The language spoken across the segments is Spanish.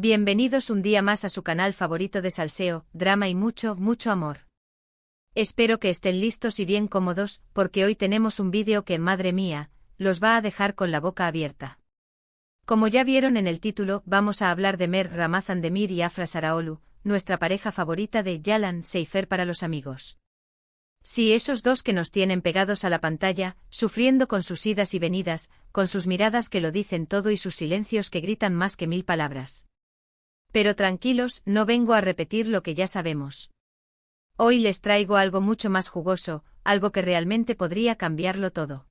Bienvenidos un día más a su canal favorito de salseo, drama y mucho, mucho amor. Espero que estén listos y bien cómodos, porque hoy tenemos un vídeo que, madre mía, los va a dejar con la boca abierta. Como ya vieron en el título, vamos a hablar de Mert Ramazan Demir y Afra Saraoglu, nuestra pareja favorita de Yalan Seifer para los amigos. Sí, esos dos que nos tienen pegados a la pantalla, sufriendo con sus idas y venidas, con sus miradas que lo dicen todo y sus silencios que gritan más que 1000 palabras. Pero tranquilos, no vengo a repetir lo que ya sabemos. Hoy les traigo algo mucho más jugoso, algo que realmente podría cambiarlo todo.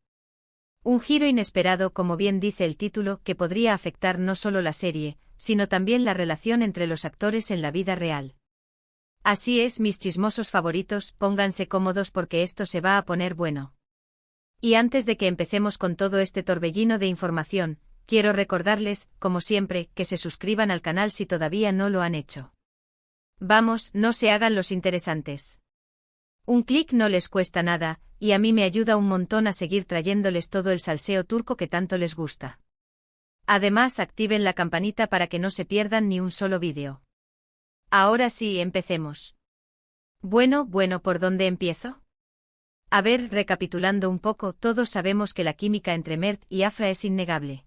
Un giro inesperado, como bien dice el título, que podría afectar no solo la serie, sino también la relación entre los actores en la vida real. Así es, mis chismosos favoritos, pónganse cómodos porque esto se va a poner bueno. Y antes de que empecemos con todo este torbellino de información, quiero recordarles, como siempre, que se suscriban al canal si todavía no lo han hecho. Vamos, no se hagan los interesantes. Un clic no les cuesta nada, y a mí me ayuda un montón a seguir trayéndoles todo el salseo turco que tanto les gusta. Además, activen la campanita para que no se pierdan ni un solo vídeo. Ahora sí, empecemos. Bueno, ¿por dónde empiezo? A ver, recapitulando un poco, todos sabemos que la química entre Mert y Afra es innegable.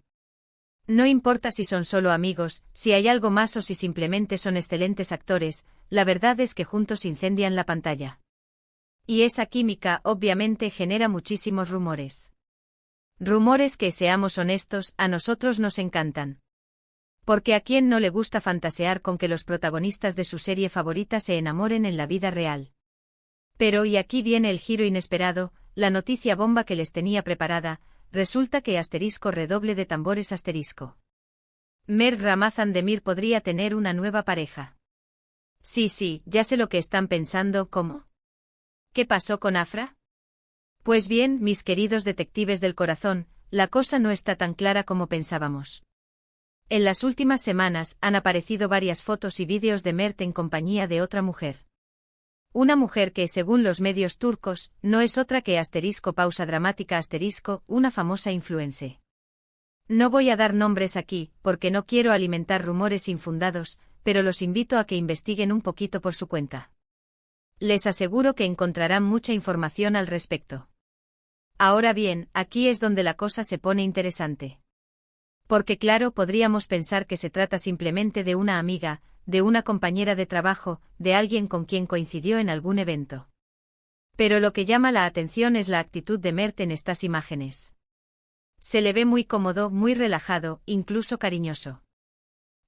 No importa si son solo amigos, si hay algo más o si simplemente son excelentes actores, la verdad es que juntos incendian la pantalla. Y esa química, obviamente, genera muchísimos rumores. Rumores que, seamos honestos, a nosotros nos encantan. Porque a quién no le gusta fantasear con que los protagonistas de su serie favorita se enamoren en la vida real. Pero y aquí viene el giro inesperado, la noticia bomba que les tenía preparada. Resulta que redoble de tambores *. Mert Ramazan Demir podría tener una nueva pareja. Sí, ya sé lo que están pensando, ¿cómo? ¿Qué pasó con Afra? Pues bien, mis queridos detectives del corazón, la cosa no está tan clara como pensábamos. En las últimas semanas han aparecido varias fotos y vídeos de Mert en compañía de otra mujer. Una mujer que, según los medios turcos, no es otra que pausa dramática una famosa influencer. No voy a dar nombres aquí, porque no quiero alimentar rumores infundados, pero los invito a que investiguen un poquito por su cuenta. Les aseguro que encontrarán mucha información al respecto. Ahora bien, aquí es donde la cosa se pone interesante. Porque claro, podríamos pensar que se trata simplemente de una amiga, de una compañera de trabajo, de alguien con quien coincidió en algún evento. Pero lo que llama la atención es la actitud de Mert en estas imágenes. Se le ve muy cómodo, muy relajado, incluso cariñoso.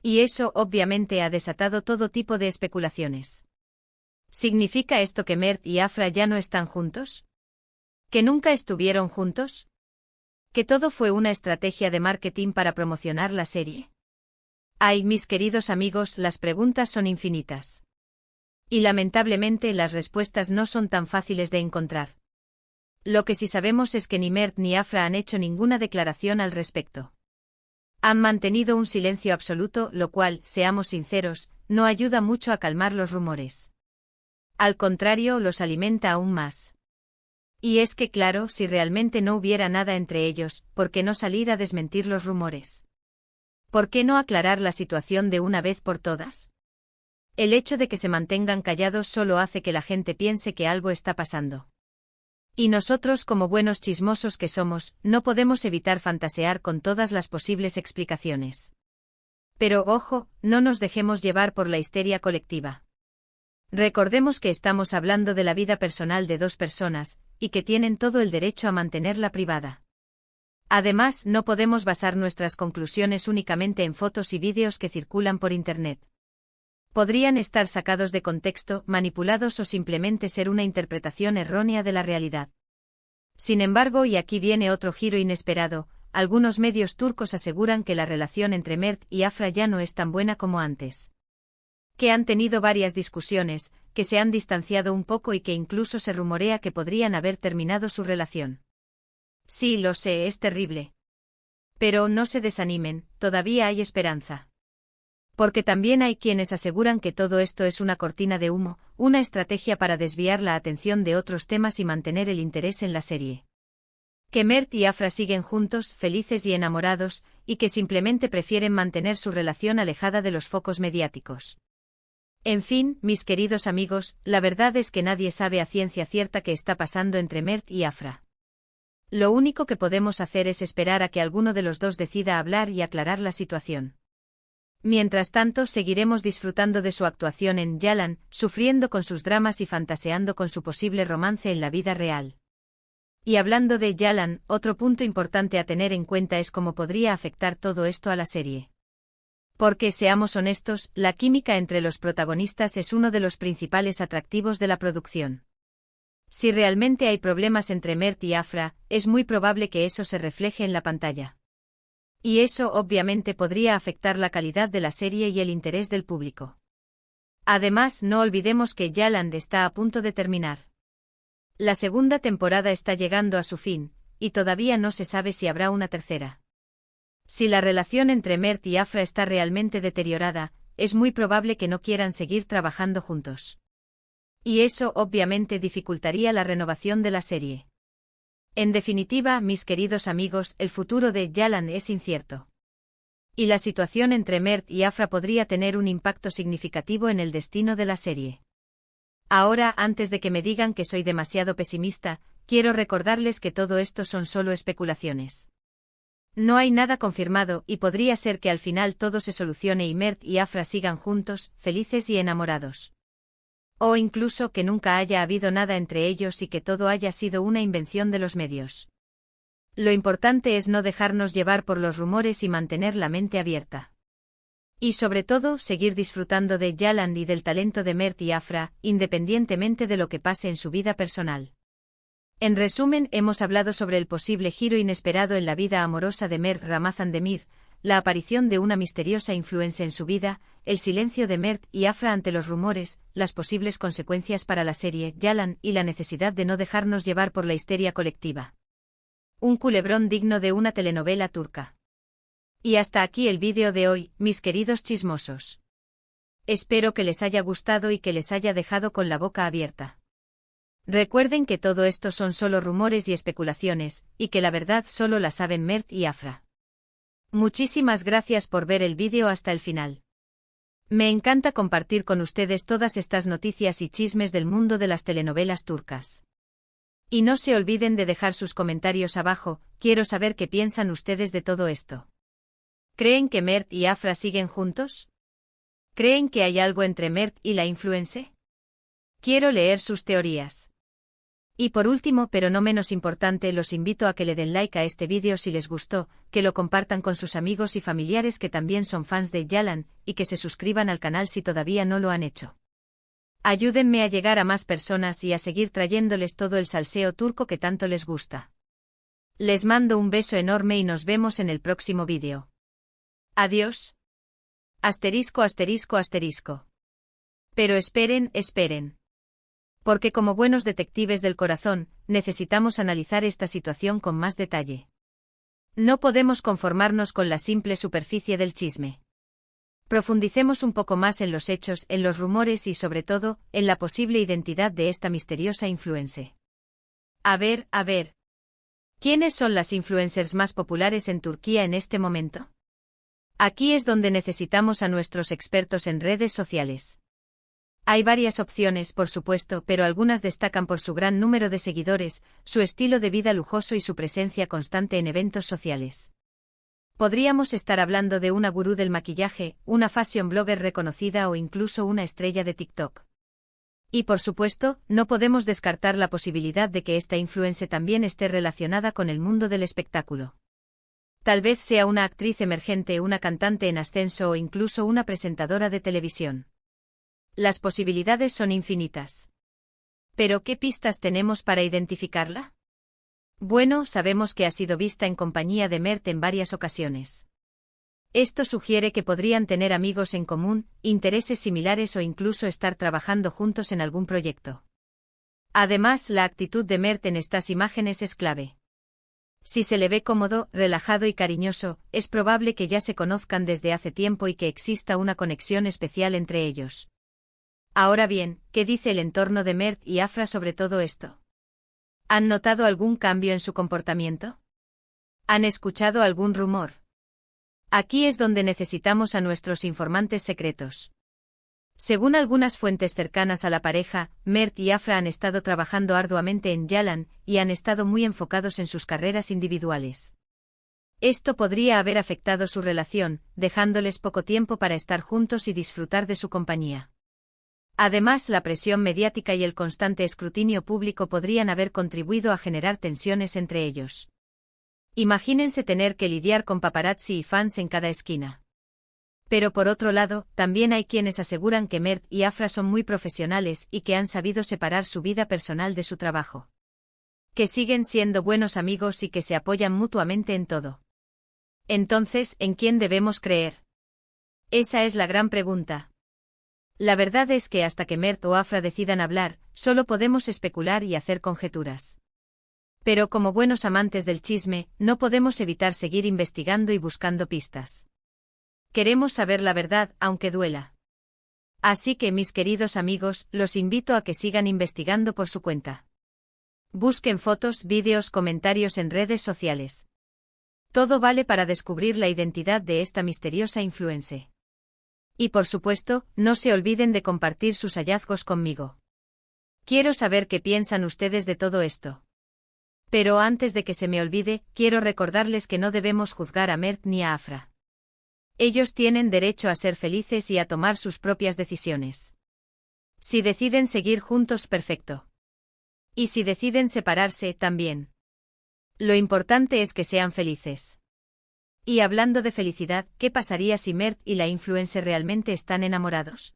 Y eso, obviamente, ha desatado todo tipo de especulaciones. ¿Significa esto que Mert y Afra ya no están juntos? ¿Que nunca estuvieron juntos? ¿Que todo fue una estrategia de marketing para promocionar la serie? Ay, mis queridos amigos, las preguntas son infinitas. Y lamentablemente las respuestas no son tan fáciles de encontrar. Lo que sí sabemos es que ni Mert ni Afra han hecho ninguna declaración al respecto. Han mantenido un silencio absoluto, lo cual, seamos sinceros, no ayuda mucho a calmar los rumores. Al contrario, los alimenta aún más. Y es que claro, si realmente no hubiera nada entre ellos, ¿por qué no salir a desmentir los rumores? ¿Por qué no aclarar la situación de una vez por todas? El hecho de que se mantengan callados solo hace que la gente piense que algo está pasando. Y nosotros, como buenos chismosos que somos, no podemos evitar fantasear con todas las posibles explicaciones. Pero ojo, no nos dejemos llevar por la histeria colectiva. Recordemos que estamos hablando de la vida personal de dos personas, y que tienen todo el derecho a mantenerla privada. Además, no podemos basar nuestras conclusiones únicamente en fotos y vídeos que circulan por Internet. Podrían estar sacados de contexto, manipulados o simplemente ser una interpretación errónea de la realidad. Sin embargo, y aquí viene otro giro inesperado, algunos medios turcos aseguran que la relación entre Mert y Afra ya no es tan buena como antes. Que han tenido varias discusiones, que se han distanciado un poco y que incluso se rumorea que podrían haber terminado su relación. Sí, lo sé, es terrible. Pero no se desanimen, todavía hay esperanza. Porque también hay quienes aseguran que todo esto es una cortina de humo, una estrategia para desviar la atención de otros temas y mantener el interés en la serie. Que Mert y Afra siguen juntos, felices y enamorados, y que simplemente prefieren mantener su relación alejada de los focos mediáticos. En fin, mis queridos amigos, la verdad es que nadie sabe a ciencia cierta qué está pasando entre Mert y Afra. Lo único que podemos hacer es esperar a que alguno de los dos decida hablar y aclarar la situación. Mientras tanto, seguiremos disfrutando de su actuación en Yalan, sufriendo con sus dramas y fantaseando con su posible romance en la vida real. Y hablando de Yalan, otro punto importante a tener en cuenta es cómo podría afectar todo esto a la serie. Porque, seamos honestos, la química entre los protagonistas es uno de los principales atractivos de la producción. Si realmente hay problemas entre Mert y Afra, es muy probable que eso se refleje en la pantalla. Y eso obviamente podría afectar la calidad de la serie y el interés del público. Además, no olvidemos que Yalan está a punto de terminar. La segunda temporada está llegando a su fin, y todavía no se sabe si habrá una tercera. Si la relación entre Mert y Afra está realmente deteriorada, es muy probable que no quieran seguir trabajando juntos. Y eso obviamente dificultaría la renovación de la serie. En definitiva, mis queridos amigos, el futuro de Yalan es incierto. Y la situación entre Mert y Afra podría tener un impacto significativo en el destino de la serie. Ahora, antes de que me digan que soy demasiado pesimista, quiero recordarles que todo esto son solo especulaciones. No hay nada confirmado y podría ser que al final todo se solucione y Mert y Afra sigan juntos, felices y enamorados. O incluso que nunca haya habido nada entre ellos y que todo haya sido una invención de los medios. Lo importante es no dejarnos llevar por los rumores y mantener la mente abierta. Y sobre todo, seguir disfrutando de Yalan y del talento de Mert y Afra, independientemente de lo que pase en su vida personal. En resumen, hemos hablado sobre el posible giro inesperado en la vida amorosa de Mert Ramazan Demir, la aparición de una misteriosa influencia en su vida, el silencio de Mert y Afra ante los rumores, las posibles consecuencias para la serie Yalan y la necesidad de no dejarnos llevar por la histeria colectiva. Un culebrón digno de una telenovela turca. Y hasta aquí el vídeo de hoy, mis queridos chismosos. Espero que les haya gustado y que les haya dejado con la boca abierta. Recuerden que todo esto son solo rumores y especulaciones, y que la verdad solo la saben Mert y Afra. Muchísimas gracias por ver el vídeo hasta el final. Me encanta compartir con ustedes todas estas noticias y chismes del mundo de las telenovelas turcas. Y no se olviden de dejar sus comentarios abajo, quiero saber qué piensan ustedes de todo esto. ¿Creen que Mert y Afra siguen juntos? ¿Creen que hay algo entre Mert y la influencer? Quiero leer sus teorías. Y por último, pero no menos importante, los invito a que le den like a este vídeo si les gustó, que lo compartan con sus amigos y familiares que también son fans de Yalan, y que se suscriban al canal si todavía no lo han hecho. Ayúdenme a llegar a más personas y a seguir trayéndoles todo el salseo turco que tanto les gusta. Les mando un beso enorme y nos vemos en el próximo vídeo. Adiós. Asterisco asterisco asterisco. Pero esperen, esperen. Porque como buenos detectives del corazón, necesitamos analizar esta situación con más detalle. No podemos conformarnos con la simple superficie del chisme. Profundicemos un poco más en los hechos, en los rumores y sobre todo, en la posible identidad de esta misteriosa influencer. A ver. ¿Quiénes son las influencers más populares en Turquía en este momento? Aquí es donde necesitamos a nuestros expertos en redes sociales. Hay varias opciones, por supuesto, pero algunas destacan por su gran número de seguidores, su estilo de vida lujoso y su presencia constante en eventos sociales. Podríamos estar hablando de una gurú del maquillaje, una fashion blogger reconocida o incluso una estrella de TikTok. Y por supuesto, no podemos descartar la posibilidad de que esta influencer también esté relacionada con el mundo del espectáculo. Tal vez sea una actriz emergente, una cantante en ascenso o incluso una presentadora de televisión. Las posibilidades son infinitas. ¿Pero qué pistas tenemos para identificarla? Bueno, sabemos que ha sido vista en compañía de Mert en varias ocasiones. Esto sugiere que podrían tener amigos en común, intereses similares o incluso estar trabajando juntos en algún proyecto. Además, la actitud de Mert en estas imágenes es clave. Si se le ve cómodo, relajado y cariñoso, es probable que ya se conozcan desde hace tiempo y que exista una conexión especial entre ellos. Ahora bien, ¿qué dice el entorno de Mert y Afra sobre todo esto? ¿Han notado algún cambio en su comportamiento? ¿Han escuchado algún rumor? Aquí es donde necesitamos a nuestros informantes secretos. Según algunas fuentes cercanas a la pareja, Mert y Afra han estado trabajando arduamente en Yalan y han estado muy enfocados en sus carreras individuales. Esto podría haber afectado su relación, dejándoles poco tiempo para estar juntos y disfrutar de su compañía. Además, la presión mediática y el constante escrutinio público podrían haber contribuido a generar tensiones entre ellos. Imagínense tener que lidiar con paparazzi y fans en cada esquina. Pero por otro lado, también hay quienes aseguran que Mert y Afra son muy profesionales y que han sabido separar su vida personal de su trabajo. Que siguen siendo buenos amigos y que se apoyan mutuamente en todo. Entonces, ¿en quién debemos creer? Esa es la gran pregunta. La verdad es que hasta que Mert o Afra decidan hablar, solo podemos especular y hacer conjeturas. Pero como buenos amantes del chisme, no podemos evitar seguir investigando y buscando pistas. Queremos saber la verdad, aunque duela. Así que, mis queridos amigos, los invito a que sigan investigando por su cuenta. Busquen fotos, vídeos, comentarios en redes sociales. Todo vale para descubrir la identidad de esta misteriosa influencer. Y por supuesto, no se olviden de compartir sus hallazgos conmigo. Quiero saber qué piensan ustedes de todo esto. Pero antes de que se me olvide, quiero recordarles que no debemos juzgar a Mert ni a Afra. Ellos tienen derecho a ser felices y a tomar sus propias decisiones. Si deciden seguir juntos, perfecto. Y si deciden separarse, también. Lo importante es que sean felices. Y hablando de felicidad, ¿qué pasaría si Mert y la influencer realmente están enamorados?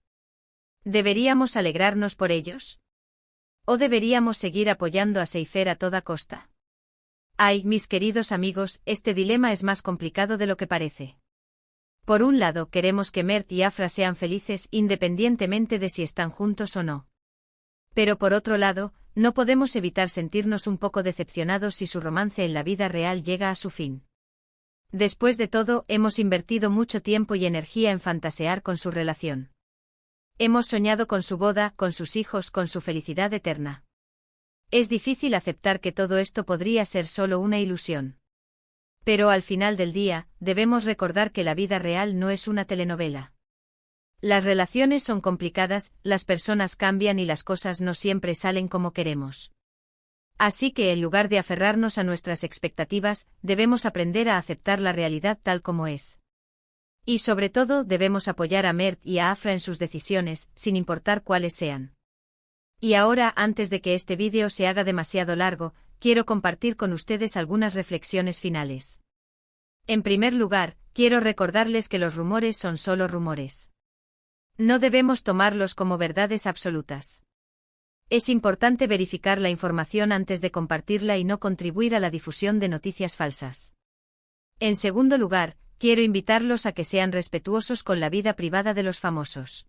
¿Deberíamos alegrarnos por ellos? ¿O deberíamos seguir apoyando a Seifer a toda costa? Ay, mis queridos amigos, este dilema es más complicado de lo que parece. Por un lado, queremos que Mert y Afra sean felices independientemente de si están juntos o no. Pero por otro lado, no podemos evitar sentirnos un poco decepcionados si su romance en la vida real llega a su fin. Después de todo, hemos invertido mucho tiempo y energía en fantasear con su relación. Hemos soñado con su boda, con sus hijos, con su felicidad eterna. Es difícil aceptar que todo esto podría ser solo una ilusión. Pero al final del día, debemos recordar que la vida real no es una telenovela. Las relaciones son complicadas, las personas cambian y las cosas no siempre salen como queremos. Así que en lugar de aferrarnos a nuestras expectativas, debemos aprender a aceptar la realidad tal como es. Y sobre todo, debemos apoyar a Mert y a Afra en sus decisiones, sin importar cuáles sean. Y ahora, antes de que este vídeo se haga demasiado largo, quiero compartir con ustedes algunas reflexiones finales. En primer lugar, quiero recordarles que los rumores son solo rumores. No debemos tomarlos como verdades absolutas. Es importante verificar la información antes de compartirla y no contribuir a la difusión de noticias falsas. En segundo lugar, quiero invitarlos a que sean respetuosos con la vida privada de los famosos.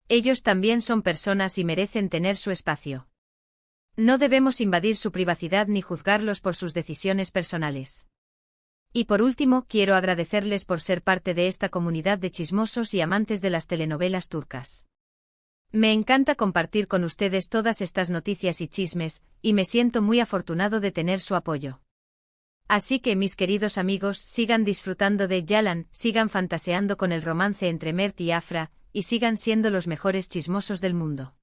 Ellos también son personas y merecen tener su espacio. No debemos invadir su privacidad ni juzgarlos por sus decisiones personales. Y por último, quiero agradecerles por ser parte de esta comunidad de chismosos y amantes de las telenovelas turcas. Me encanta compartir con ustedes todas estas noticias y chismes, y me siento muy afortunado de tener su apoyo. Así que, mis queridos amigos, sigan disfrutando de Yalan, sigan fantaseando con el romance entre Mert y Afra, y sigan siendo los mejores chismosos del mundo.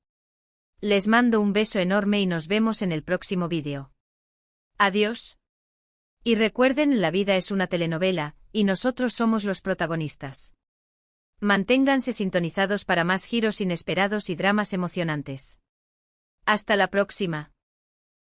Les mando un beso enorme y nos vemos en el próximo vídeo. Adiós. Y recuerden, la vida es una telenovela, y nosotros somos los protagonistas. Manténganse sintonizados para más giros inesperados y dramas emocionantes. Hasta la próxima.